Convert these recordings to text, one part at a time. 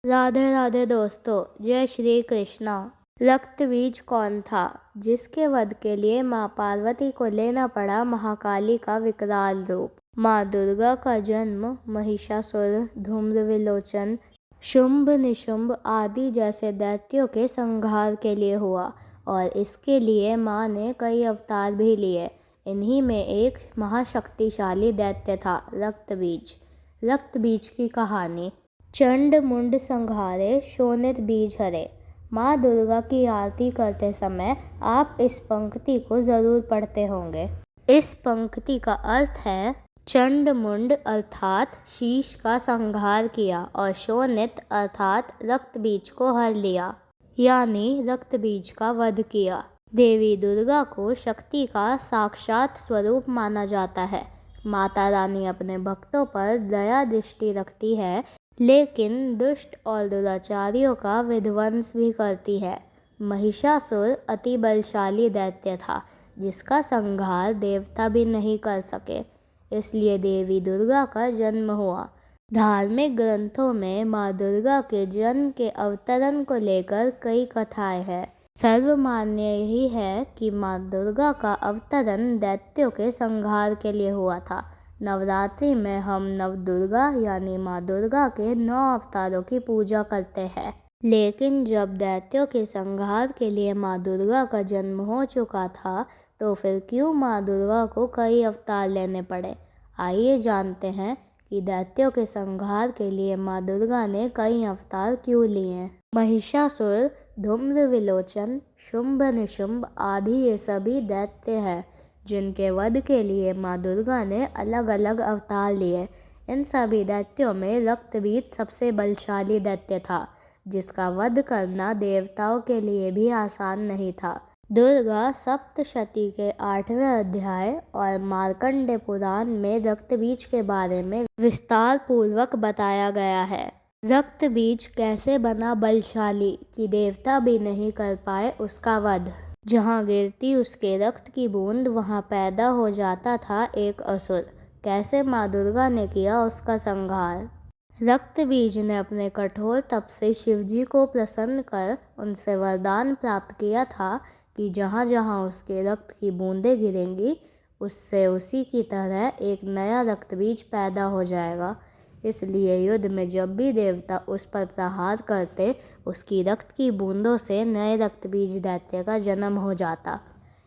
राधे राधे दोस्तों, जय श्री कृष्णा। रक्तबीज कौन था जिसके वध के लिए माँ पार्वती को लेना पड़ा महाकाली का विकराल रूप? माँ दुर्गा का जन्म महिषासुर, धूम्रविलोचन, शुंभ निशुंभ आदि जैसे दैत्यों के संहार के लिए हुआ और इसके लिए माँ ने कई अवतार भी लिए। इन्हीं में एक महाशक्तिशाली दैत्य था रक्तबीज। रक्तबीज की कहानी। चंड मुंड संहारे शोणित बीज हरे। माँ दुर्गा की आरती करते समय आप इस पंक्ति को जरूर पढ़ते होंगे। इस पंक्ति का अर्थ है चंड मुंड अर्थात शीश का संहार किया और शोणित अर्थात रक्त बीज को हर लिया, यानी रक्त बीज का वध किया। देवी दुर्गा को शक्ति का साक्षात स्वरूप माना जाता है। माता रानी अपने भक्तों पर दया दृष्टि रखती है, लेकिन दुष्ट और दुराचारियों का विध्वंस भी करती है। महिषासुर अति बलशाली दैत्य था जिसका संहार देवता भी नहीं कर सके, इसलिए देवी दुर्गा का जन्म हुआ। धार्मिक ग्रंथों में माँ दुर्गा के जन्म के अवतरण को लेकर कई कथाएं हैं। सर्वमान्य यही है कि माँ दुर्गा का अवतरण दैत्यों के संहार के लिए हुआ था। नवरात्रि में हम नव दुर्गा यानी माँ दुर्गा के 9 अवतारों की पूजा करते हैं, लेकिन जब दैत्यों के संहार के लिए माँ दुर्गा का जन्म हो चुका था तो फिर क्यों माँ दुर्गा को कई अवतार लेने पड़े? आइए जानते हैं कि दैत्यों के संहार के लिए माँ दुर्गा ने कई अवतार क्यों लिए। महिषासुर, धूम्रविलोचन, शुंभ निशुंभ आदि ये सभी दैत्य हैं जिनके वध के लिए माँ दुर्गा ने अलग अलग अवतार लिए। इन सभी दैत्यों में रक्तबीज सबसे बलशाली दैत्य था जिसका वध करना देवताओं के लिए भी आसान नहीं था। दुर्गा सप्तशती के 8वें अध्याय और मार्कंडे पुराण में रक्तबीज के बारे में विस्तार पूर्वक बताया गया है। रक्तबीज कैसे बना बलशाली कि देवता भी नहीं कर पाए उसका वध। जहाँ गिरती उसके रक्त की बूंद वहाँ पैदा हो जाता था एक असुर। कैसे माँ दुर्गा ने किया उसका संहार। रक्तबीज ने अपने कठोर तप से शिवजी को प्रसन्न कर उनसे वरदान प्राप्त किया था कि जहाँ जहाँ उसके रक्त की बूंदें गिरेंगी उससे उसी की तरह एक नया रक्तबीज पैदा हो जाएगा। इसलिए युद्ध में जब भी देवता उस पर प्रहार करते उसकी रक्त की बूंदों से नए रक्तबीज दैत्य का जन्म हो जाता।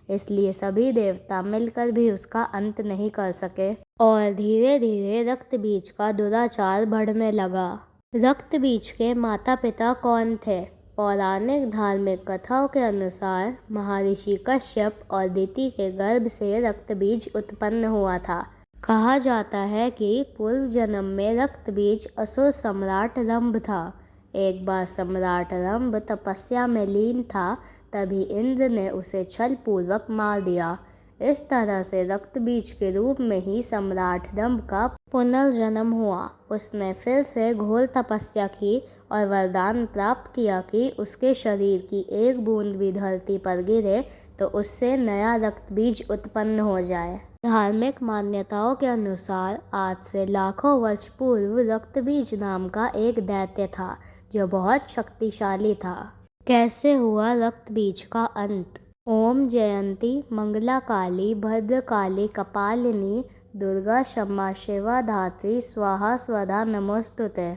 इसलिए सभी देवता मिलकर भी उसका अंत नहीं कर सके और धीरे धीरे रक्तबीज का दुराचार बढ़ने लगा। रक्तबीज के माता पिता कौन थे? पौराणिक धार्मिक कथाओं के अनुसार महर्षि कश्यप और दिति के गर्भ से रक्तबीज उत्पन्न हुआ था। कहा जाता है कि पूर्व जन्म में रक्तबीज असुर सम्राट रंभ था। एक बार सम्राट रंभ तपस्या में लीन था, तभी इंद्र ने उसे छल पूर्वक मार दिया। इस तरह से रक्तबीज के रूप में ही सम्राट रंभ का पुनर्जन्म हुआ। उसने फिर से घोर तपस्या की और वरदान प्राप्त किया कि उसके शरीर की एक बूंद भी धरती पर गिरे तो उससे नया रक्तबीज उत्पन्न हो जाए। धार्मिक मान्यताओं के अनुसार आज से लाखों वर्ष पूर्व रक्तबीज नाम का एक दैत्य था जो बहुत शक्तिशाली था। कैसे हुआ रक्तबीज का अंत? ओम जयंती मंगला काली भद्रकाली कपालिनी दुर्गा क्षमा शिवा धात्री स्वाहा स्वधा नमोस्तुते।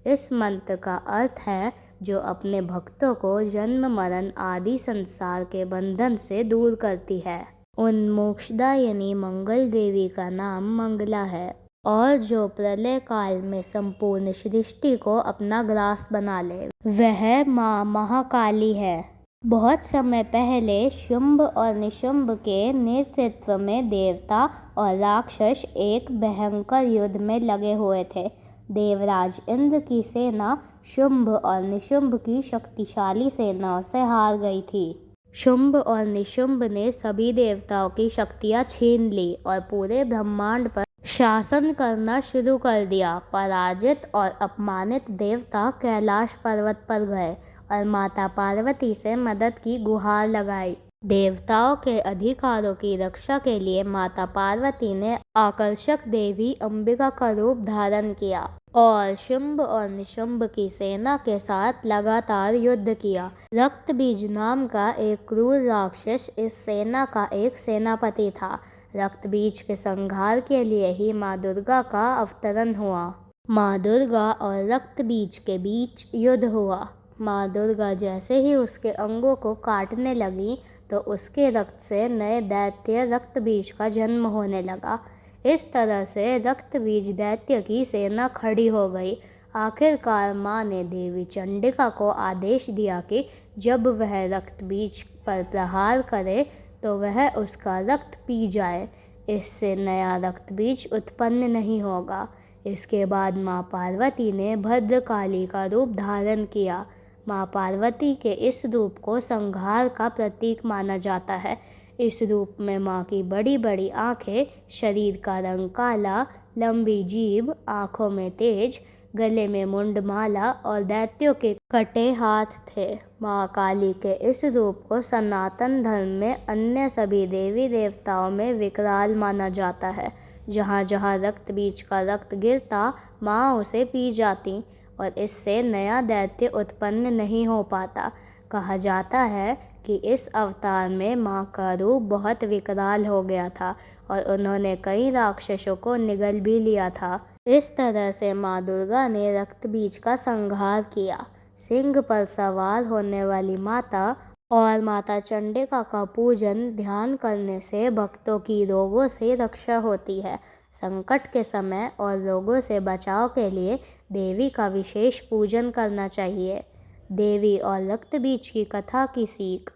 इस मंत्र का अर्थ है जो अपने भक्तों को जन्म मरण आदि संसार के बंधन से दूर करती है। उन मोक्षदायिनी मंगल देवी का नाम मंगला है और जो प्रलय काल में संपूर्ण सृष्टि को अपना ग्रास बना ले वह माँ महाकाली है। बहुत समय पहले शुंभ और निशुंभ के नेतृत्व में देवता और राक्षस एक भयंकर युद्ध में लगे हुए थे। देवराज इंद्र की सेना शुंभ और निशुंभ की शक्तिशाली सेनाओं से हार गई थी। शुंभ और निशुंभ ने सभी देवताओं की शक्तियां छीन ली और पूरे ब्रह्मांड पर शासन करना शुरू कर दिया। पराजित और अपमानित देवता कैलाश पर्वत पर गए और माता पार्वती से मदद की गुहार लगाई। देवताओं के अधिकारों की रक्षा के लिए माता पार्वती ने आकर्षक देवी अंबिका का रूप धारण किया और शुंभ और निशुंभ की सेना के साथ लगातार युद्ध किया। रक्त बीज नाम का एक क्रूर राक्षस इस सेना का एक सेनापति था। रक्त बीज के संहार के लिए ही माँ दुर्गा का अवतरण हुआ। माँ दुर्गा और रक्त बीज के बीच युद्ध हुआ। माँ दुर्गा जैसे ही उसके अंगों को काटने लगी तो उसके रक्त से नए दैत्य रक्त बीज का जन्म होने लगा। इस तरह से रक्त बीज दैत्य की सेना खड़ी हो गई। आखिरकार माँ ने देवी चंडिका को आदेश दिया कि जब वह रक्त बीज पर प्रहार करे तो वह उसका रक्त पी जाए। इससे नया रक्त बीज उत्पन्न नहीं होगा। इसके बाद माँ पार्वती ने भद्रकाली का रूप धारण किया। माँ पार्वती के इस रूप को संहार का प्रतीक माना जाता है। इस रूप में माँ की बड़ी बड़ी आँखें, शरीर का रंग काला, लंबी जीभ, आँखों में तेज, गले में मुंडमाला और दैत्यों के कटे हाथ थे। माँ काली के इस रूप को सनातन धर्म में अन्य सभी देवी देवताओं में विकराल माना जाता है। जहाँ जहाँ रक्त बीज का रक्त गिरता माँ उसे पी जाती और इससे नया दैत्य उत्पन्न नहीं हो पाता। कहा जाता है कि इस अवतार में माँ का रूप बहुत विकराल हो गया था और उन्होंने कई राक्षसों को निगल भी लिया था। इस तरह से माँ दुर्गा ने रक्त बीज का संहार किया। सिंह पर सवार होने वाली माता और माता चंडिका का पूजन ध्यान करने से भक्तों की रोगों से रक्षा होती है। संकट के समय और रोगों से बचाव के लिए देवी का विशेष पूजन करना चाहिए। देवी और रक्त बीज की कथा की सीख।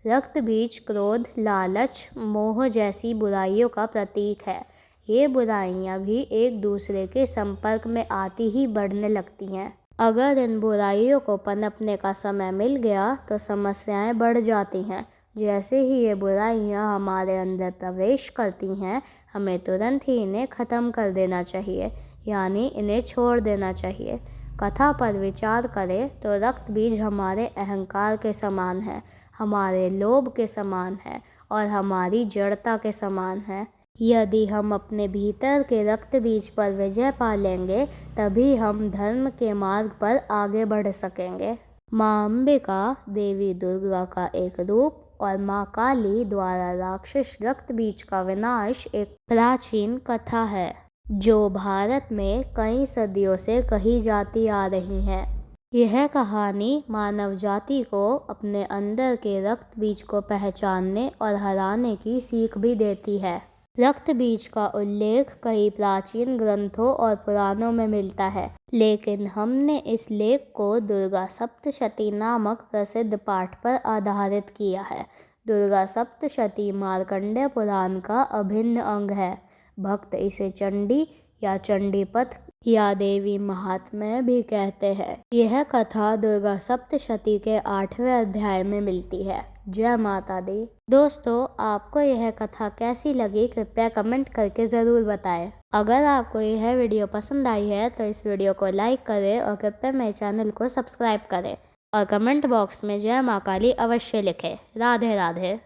रक्त बीज क्रोध, लालच, मोह जैसी बुराइयों का प्रतीक है। ये बुराइयां भी एक दूसरे के संपर्क में आती ही बढ़ने लगती हैं। अगर इन बुराइयों को पनपने का समय मिल गया तो समस्याएं बढ़ जाती हैं। जैसे ही ये बुराइयां हमारे अंदर प्रवेश करती हैं, हमें तुरंत ही इन्हें ख़त्म कर देना चाहिए, यानी इन्हें छोड़ देना चाहिए। कथा पर विचार करें तो रक्त बीज हमारे अहंकार के समान है, हमारे लोभ के समान है और हमारी जड़ता के समान है। यदि हम अपने भीतर के रक्त बीज पर विजय पा लेंगे तभी हम धर्म के मार्ग पर आगे बढ़ सकेंगे। माँ अंबिका देवी दुर्गा का एक रूप और माँ काली द्वारा राक्षस रक्त बीज का विनाश एक प्राचीन कथा है जो भारत में कई सदियों से कही जाती आ रही है। यह कहानी मानव जाति को अपने अंदर के रक्त बीज को पहचानने और हराने की सीख भी देती है। रक्त बीज का उल्लेख कई प्राचीन ग्रंथों और पुराणों में मिलता है, लेकिन हमने इस लेख को दुर्गा सप्तशती नामक प्रसिद्ध पाठ पर आधारित किया है। दुर्गा सप्तशती मार्कंडेय पुराण का अभिन्न अंग है। भक्त इसे चंडी या चंडीपथ या देवी महात्म्य भी कहते हैं। यह कथा दुर्गा सप्तशती के 8वें अध्याय में मिलती है। जय माता दी। दोस्तों, आपको यह कथा कैसी लगी कृपया कमेंट करके ज़रूर बताएं। अगर आपको यह वीडियो पसंद आई है तो इस वीडियो को लाइक करें और कृपया मेरे चैनल को सब्सक्राइब करें और कमेंट बॉक्स में जय माँ काली अवश्य लिखें। राधे राधे।